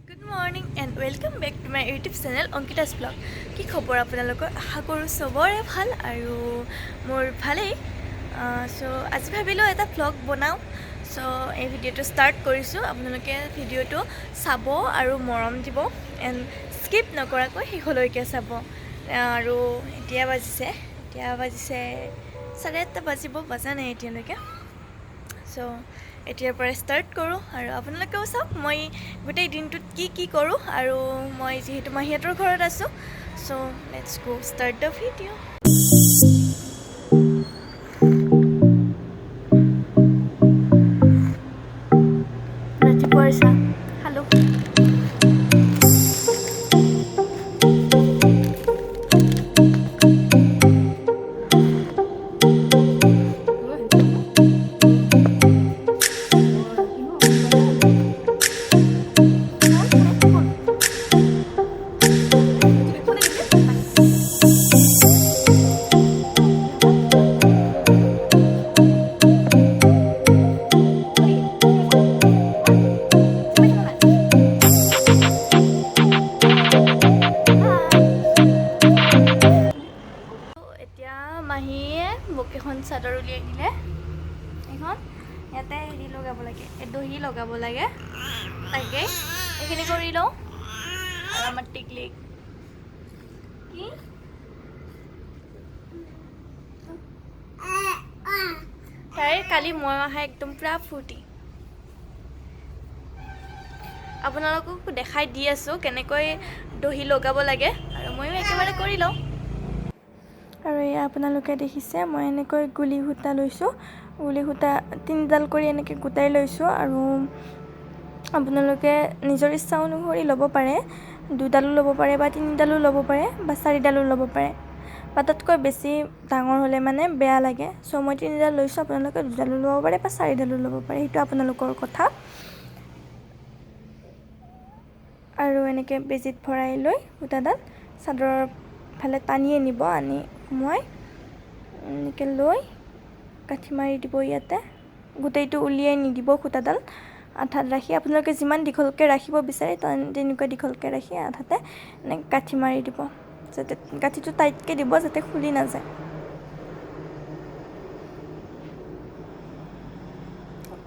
Good morning and welcome back to my YouTube channel Ankita's vlog. কি খবৰ আপোনালোকৰ আশা কৰোঁ সবৰে ভাল আৰু মোৰ ভালেই সো আজি ভাবিলো এটা vlog বনাও সো এই ভিডিওটো ষ্টাৰ্ট কৰিছো আপোনালোকে ভিডিওটো চাব আৰু মৰম দিব এণ্ড স্কিপ নকৰাকৈ শেষলৈকে চাব আৰু এতিয়া বাজিছে 8:30 বাজিব বাজা নাই এতিয়ালৈকে সো এতিয়াৰ পৰা ষ্টাৰ্ট কৰোঁ আৰু আপোনালোকেও চাওক মই গোটেই দিনটোত কি কৰোঁ আৰু মই যেহেতু মাহীহঁতৰ ঘৰত আছোঁ so let's go start the video' ৰাতিপুৱাৰ চাহ খালোঁ মাহীয়ে মোক এখন চাদৰ উলিয়াই দিলে এখন ইয়াতে হেৰি লগাব লাগে দহি লগাব লাগে তাকে এইখিনি কৰি লওঁ আৰু আমাৰ টিকলিক কি তাই কালি মই অহা একদম পুৰা ফূৰ্তি আপোনালোকক দেখাই দি আছোঁ কেনেকৈ দহি লগাব লাগে আৰু ময়ো একেবাৰে কৰি লওঁ আৰু এয়া আপোনালোকে দেখিছে মই এনেকৈ গুলি সূতা লৈছোঁ গুলি সূতা 3ডাল কৰি এনেকৈ গোটাই লৈছোঁ আৰু আপোনালোকে নিজৰ ইচ্ছা অনুসৰি ল'ব পাৰে 2ডালো ল'ব পাৰে বা 3ডালো ল'ব পাৰে বা 4ডালো ল'ব পাৰে বা তাতকৈ বেছি ডাঙৰ হ'লে মানে বেয়া লাগে সো মই 3ডাল লৈছোঁ আপোনালোকে 2ডালো ল'ব পাৰে বা 4ডালো ল'ব পাৰে সেইটো আপোনালোকৰ কথা আৰু এনেকৈ বেজিত ভৰাই লৈ সূতাডাল চাদৰৰ ফালে টানি আনিব আনি মই এনেকৈ লৈ কাঠি মাৰি দিব ইয়াতে গোটেইটো উলিয়াই নিদিব সূতাডাল আঠাত ৰাখি আপোনালোকে যিমান দীঘলকৈ ৰাখিব বিচাৰে তেনেকুৱা দীঘলকৈ ৰাখি আঠাতে এনেকৈ কাঠি মাৰি দিব যাতে কাঠিটো টাইটকৈ দিব যাতে খুলি নাযায়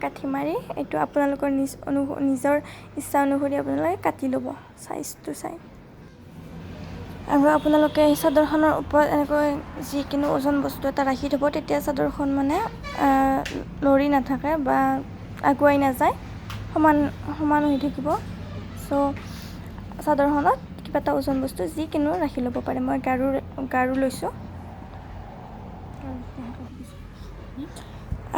কাঠি মাৰি এইটো আপোনালোকৰ নিজৰ ইচ্ছা অনুসৰি আপোনালোকে কাটি ল'ব চাইজটো চাই আৰু আপোনালোকে এই চাদৰখনৰ ওপৰত এনেকৈ যিকোনো ওজন বস্তু এটা ৰাখি থ'ব তেতিয়া চাদৰখন মানে লৰি নাথাকে বা আগুৱাই নাযায় সমান হৈ থাকিব সো চাদৰখনত কিবা এটা ওজন বস্তু যিকোনো ৰাখি ল'ব পাৰে মই গাৰু লৈছোঁ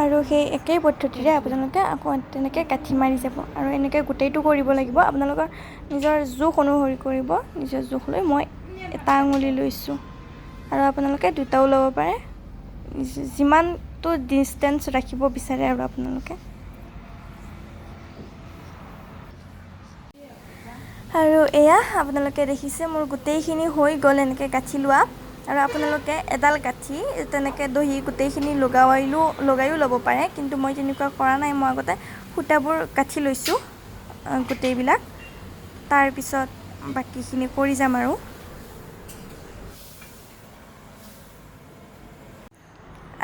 আৰু সেই একেই পদ্ধতিৰে আপোনালোকে আকৌ তেনেকৈ কাঠি মাৰি যাব আৰু এনেকৈ গোটেইটো কৰিব লাগিব আপোনালোকৰ নিজৰ জোখ অনুসৰি কৰিব নিজৰ জোখ লৈ মই এটা আঙুলি লৈছোঁ আৰু আপোনালোকে দুটাও ল'ব পাৰে যিমানটো ডিষ্টেঞ্চ ৰাখিব বিচাৰে আৰু আপোনালোকে আৰু এয়া আপোনালোকে দেখিছে মোৰ গোটেইখিনি হৈ গ'ল এনেকৈ গাঁঠি লোৱা আৰু আপোনালোকে এডাল গাঁঠি তেনেকৈ দহি গোটেইখিনি লগায়ো ল'ব পাৰে কিন্তু মই তেনেকুৱা কৰা নাই মই আগতে সূতাবোৰ গাঁঠি লৈছোঁ গোটেইবিলাক তাৰপিছত বাকীখিনি কৰি যাম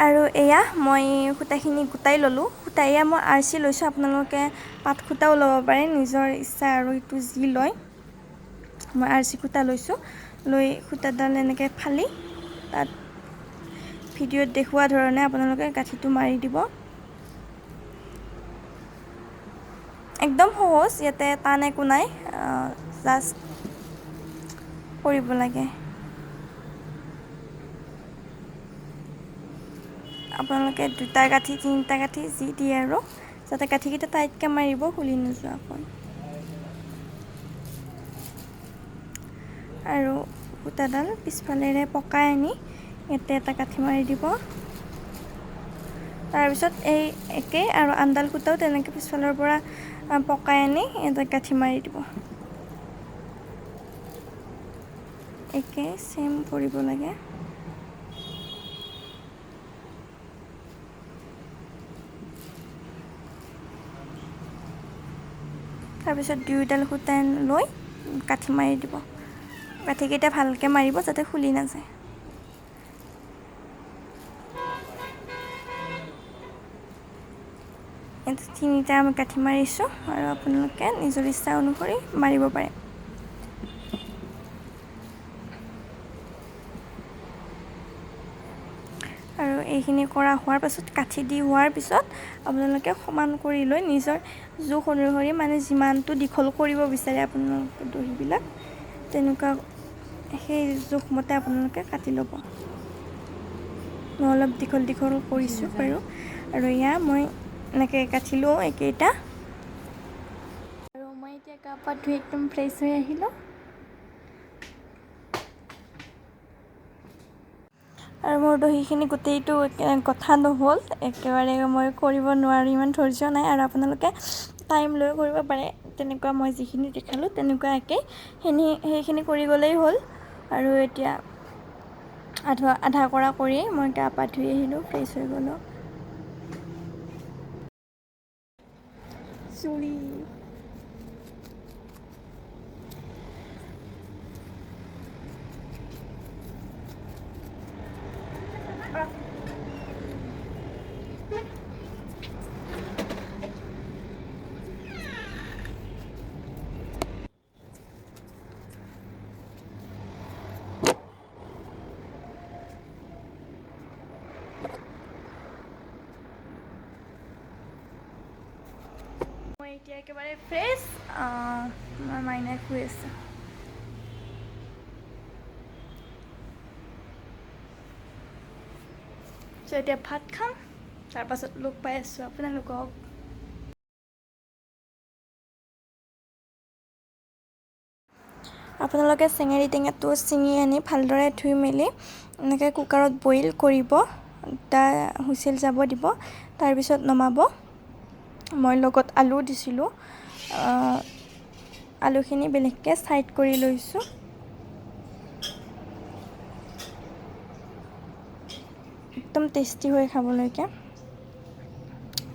আৰু এয়া মই সূতাখিনি গোটাই ল'লোঁ এয়া মই আৰচি লৈছোঁ আপোনালোকে পাত সূতাও ল'ব পাৰে নিজৰ ইচ্ছা আৰু এইটো যি লয় মই আৰচি সূতা লৈছোঁ লৈ সূতাডাল এনেকৈ ফালি তাত ভিডিঅ'ত দেখুওৱা ধৰণে আপোনালোকে গাঁঠিটো মাৰি দিব একদম সহজ ইয়াতে টান একো নাই জাষ্ট কৰিব লাগে আপোনালোকে 2টা গাঁঠি 3টা গাঁঠি যি দিয়ে আৰু যাতে গাঁঠিকেইটা টাইটকৈ মাৰিব খুলি নোযোৱাকৈ আৰু সূতাডাল পিছফালেৰে পকাই আনি ইয়াতে এটা গাঁঠি মাৰি দিব তাৰপিছত এই একেই আৰু আনডাল সূতাও তেনেকৈ পিছফালৰ পৰা পকাই আনি এটা গাঁঠি মাৰি দিব একে চেম কৰিব লাগে তাৰপিছত দুয়োডাল সূতা লৈ কাঠি মাৰি দিব। কাঠিকেইটা ভালকৈ মাৰিব যাতে খুলি নাযায়। তিনিটা আমি কাঠি মাৰিছোঁ আৰু আপোনালোকে নিজৰ ইচ্ছা অনুসৰি মাৰিব পাৰে। আৰু এইখিনি কৰা হোৱাৰ পাছত কাঠি দি হোৱাৰ পিছত আপোনালোকে সমান কৰি লৈ নিজৰ জোখ অনুসৰি মানে যিমানটো দীঘল কৰিব বিচাৰে আপোনালোকে দহিবিলাক তেনেকুৱা সেই জোখমতে আপোনালোকে কাটি ল'ব। মই অলপ দীঘল কৰিছোঁ বাৰু। আৰু মই এনেকৈ কাটিলোঁ একেইটা। আৰু মই এতিয়া গা পা ধুই একদম ফ্ৰেছ হৈ আহিলোঁ। আৰু মোৰ দহিখিনি গোটেইটো গঠা নহ'ল, একেবাৰে মই কৰিব নোৱাৰোঁ, ইমান ধৈৰ্য নাই। আৰু আপোনালোকে টাইম লৈ কৰিব পাৰে, তেনেকুৱা মই যিখিনি দেখালোঁ তেনেকুৱা একেই সেইখিনি কৰি গ'লেই হ'ল। আৰু এতিয়া আধা কৰা কৰি মই গা পা ধুই আহিলোঁ, ফ্ৰেছ হৈ গ'লোঁ। মই এতিয়া একেবাৰে ফ্ৰেছ। আমাৰ মাইনাই শুই আছে। এতিয়া ভাত খাম, তাৰপাছত লগ পাই আছোঁ আপোনালোকক। আপোনালোকে চেঙেলী টেঙাটো ছিঙি আনি ভালদৰে ধুই মেলি এনেকৈ কুকাৰত বইল কৰিব, তাৰ হুইচেল যাব দিব, তাৰপিছত নমাব। মই লগত আলু দিছিলোঁ, আলুখিনি বেলেগকৈ ছাইড কৰি লৈছোঁ। একদম টেষ্টি হয় খাবলৈকে,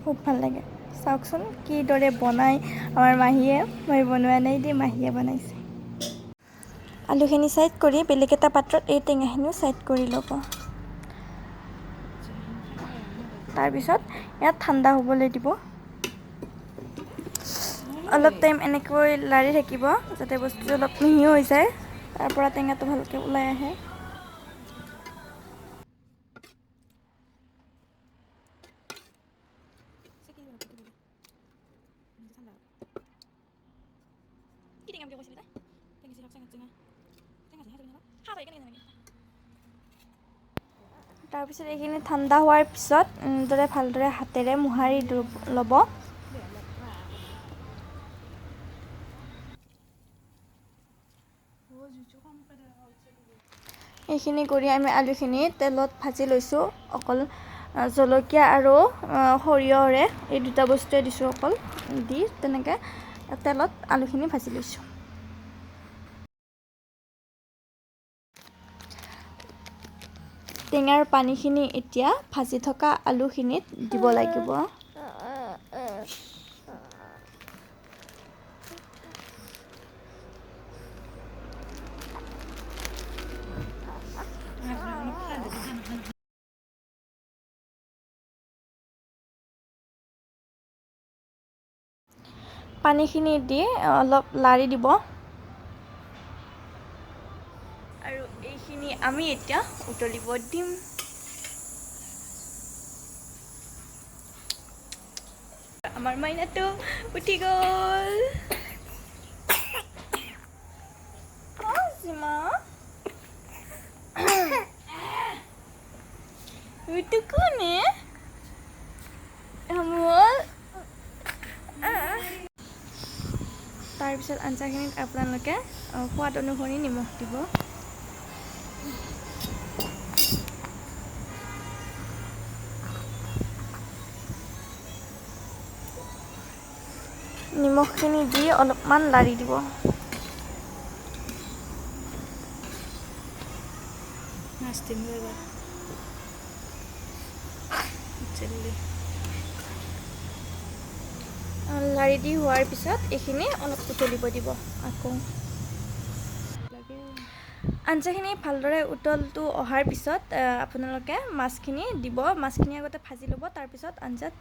খুব ভাল লাগে। চাওকচোন কিদৰে বনাই আমাৰ মাহীয়ে, মই বনোৱা নাই দেই, মাহীয়ে বনাইছে। আলুখিনি ছাইড কৰি বেলেগ এটা পাত্ৰত এই টেঙাখিনিও ছাইড কৰি ল'ব। তাৰপিছত ইয়াত ঠাণ্ডা হ'বলৈ দিব। অলপ টাইম এনেকৈ লাৰি থাকিব যাতে বস্তুটো অলপ মিহি হৈ যায়, তাৰ পৰা টেঙাটো ভালকৈ ওলাই আহে। তাৰপিছত এইখিনি ঠাণ্ডা হোৱাৰ পিছত ভালদৰে হাতেৰে মোহাৰি ল'ব। এইখিনি কৰি আমি আলুখিনি তেলত ভাজি লৈছোঁ। অকল জলকীয়া আৰু সৰিয়হৰে এই দুটা বস্তুৱে দিছোঁ, অকল দি তেনেকৈ তেলত আলুখিনি ভাজি লৈছোঁ। টেঙাৰ পানীখিনি এতিয়া ভাজি থকা আলুখিনিত দিব লাগিব। পানীখিনি দি অলপ লাৰি দিব। আৰু এইখিনি আমি এতিয়া উতলিব দিম। আমাৰ মাইনাটো উঠি গ'ল। itu কোনে তাৰপিছত আঞ্জাখিনিত আপোনালোকে সোৱাদ অনুসৰি নিমখ দিব। নিমখখিনি দি অলপমান লাৰি দিব। লাৰি দি হোৱাৰ পিছত এইখিনি অলপ উতলিব দিব। আকৌ আঞ্জাখিনি ভালদৰে উতলটো অহাৰ পিছত আপোনালোকে মাছখিনি দিব। মাছখিনি আগতে ভাজি ল'ব, তাৰপিছত আঞ্জাত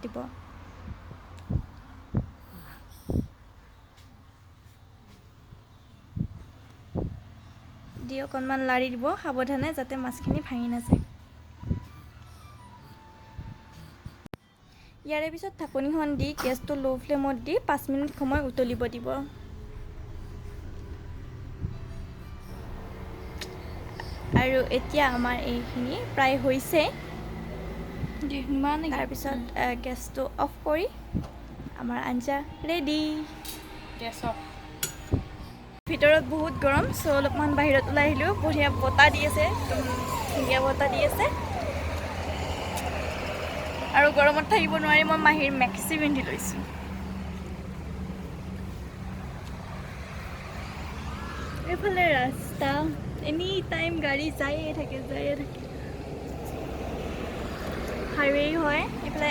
দিব। দি অকণমান লাৰি দিব সাৱধানে, যাতে মাছখিনি ভাঙি নাযায়। ইয়াৰে পিছত ঢাকনিখন দি গেছটো ল' ফ্লেমত দি 5 মিনিট সময় উতলিব দিব। আৰু এতিয়া আমাৰ এইখিনি প্ৰায় হৈছে। তাৰপিছত গেছটো অফ কৰি আমাৰ আঞ্জা ৰেডি। Gas of. ভিতৰত বহুত গৰম, চ' অলপমান বাহিৰত ওলাই আহিলোঁ। বঢ়িয়া বতাহ দি আছে, ধুনীয়া বতাহ দি আছে। আৰু গৰমত থাকিব নোৱাৰি মই মাহীৰ মেক্সি পিন্ধি লৈছোঁ। এইফালে ৰাস্তা, এনি টাইম গাড়ী যায়ে থাকে। হাইৱে হয় এইফালে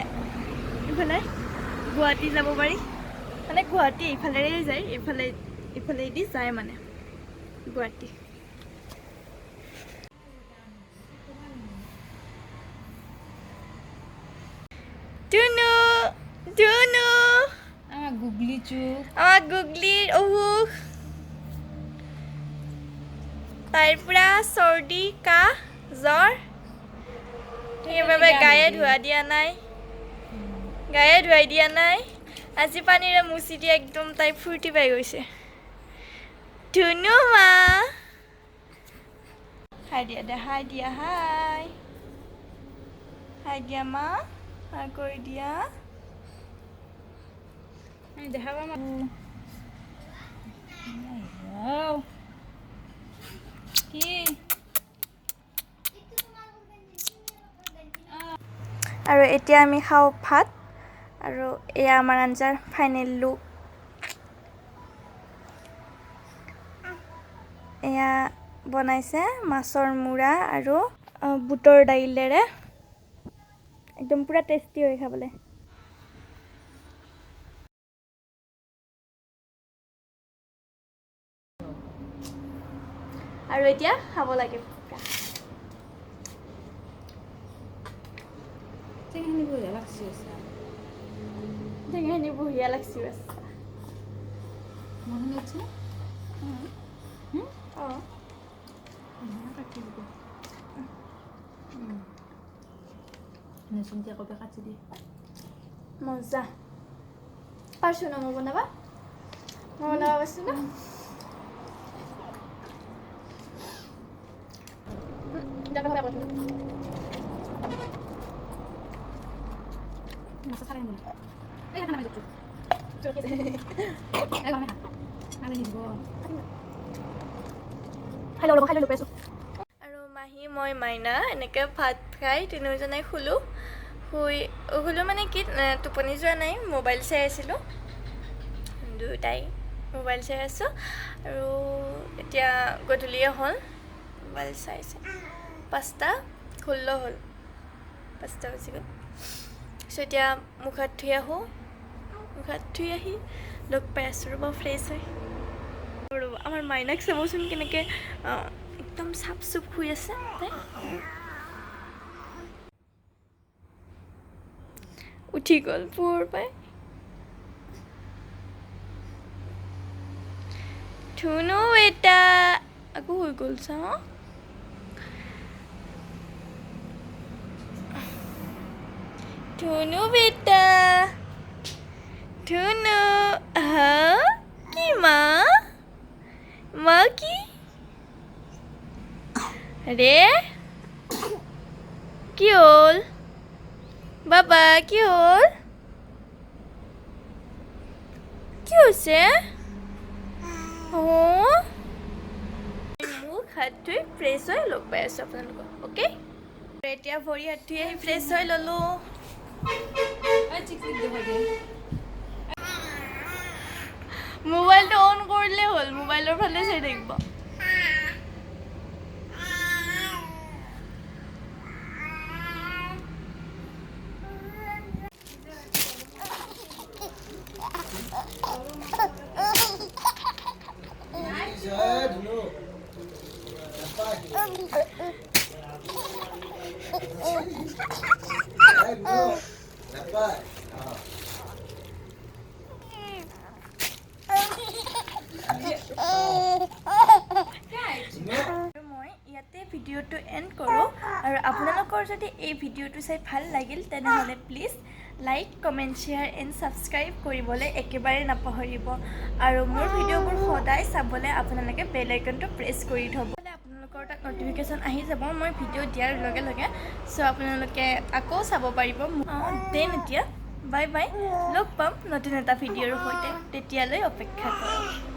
গুৱাহাটী যাব পাৰি, মানে গুৱাহাটী এইফালেৰে যায়, এইফালেদি যায় মানে গুৱাহাটী। ধুনু আমাৰ গুগলিৰ অসুখ, তাইৰ পৰা চৰ্দি কাহ জ্বৰ, সেইবাবে গায়ে ধুৱাই দিয়া নাই। আজি পানীৰে মুচি দিয়ে, একদম তাই ফূৰ্তি পাই গৈছে। ধুনু মা হাই দিয়া দে, হাই দিয়া, হাই দিয়া মা, হাই কৰি দিয়া। দেখাবা মা। কি আৰু এতিয়া আমি খাওঁ ভাত, আৰু এয়া আমাৰ আঞ্জাৰ ফাইনেল লুক। এয়া বনাইছে মাছৰ মূৰা আৰু বুটৰ দাইলেৰে, একদম পুৰা টেষ্টি হয় খাবলৈ। আৰু এতিয়া খাব লাগে। টেঙাখিনি বঢ়িয়া লাগছি। মজা পাৰছো ন মই বনাবা পাৰছো ন। আৰু মাহী মই মাইনা এনেকৈ ভাত খাই তিনিওজনাই শুলোঁ মানে কি টোপনি যোৱা নাই, মোবাইল চাই আছিলোঁ। দুটাই মোবাইল চাই আছোঁ। আৰু এতিয়া গধূলিয়ে হ'ল, মোবাইল চাই 5:16 হ'ল, 5টা বাজি গ'ল। চ' এতিয়া মুখ হাত ধুই আহোঁ, মুখ হাত ধুই আহি লগ পাই আছোঁ ৰ'ব, ফ্ৰেছ হয়। আমাৰ মাইনাক চাবচোন কেনেকৈ একদম চাফ চুপ শুই আছে। উঠি গ'ল পোহৰ পাই। ধুনু বেটা আকৌ হৈ গ'ল চা। ধুনু বেটা, ধুনু কি মা কি ৰে, কি হ'ল বাবা, কি হ'ল, কি হৈছে? মুখ হাত ধুই ফ্ৰেছ হৈ লগ পাই আছোঁ আপোনালোকক। অ'কে, এতিয়া ভৰি হাত ধুই আহি ফ্ৰেছ হৈ ল'লোঁ। মোবাইলটো অন কৰিলে হ'ল, মোবাইলৰ ফালে চাই থাকিব। মই ইয়াতে ভিডিঅ'টো এণ্ড কৰোঁ আৰু আপোনালোকৰ যদি এই ভিডিঅ'টো চাই ভাল লাগিল তেনেহ'লে please like comment share and subscribe কৰিবলৈ একেবাৰে নাপাহৰিব আৰু মোৰ ভিডিঅ'বোৰ সদায় চাবলৈ আপোনালোকে বেল আইকনটো প্ৰেছ কৰি থ'ব আপোনালোকৰ তাত নটিফিকেশ্যন আহি যাব মই ভিডিঅ' দিয়াৰ লগে লগে চ' আপোনালোকে আকৌ চাব পাৰিব দেন এতিয়া বাই বাই লগ পাম নতুন এটা ভিডিঅ'ৰ সৈতে তেতিয়ালৈ অপেক্ষা কৰক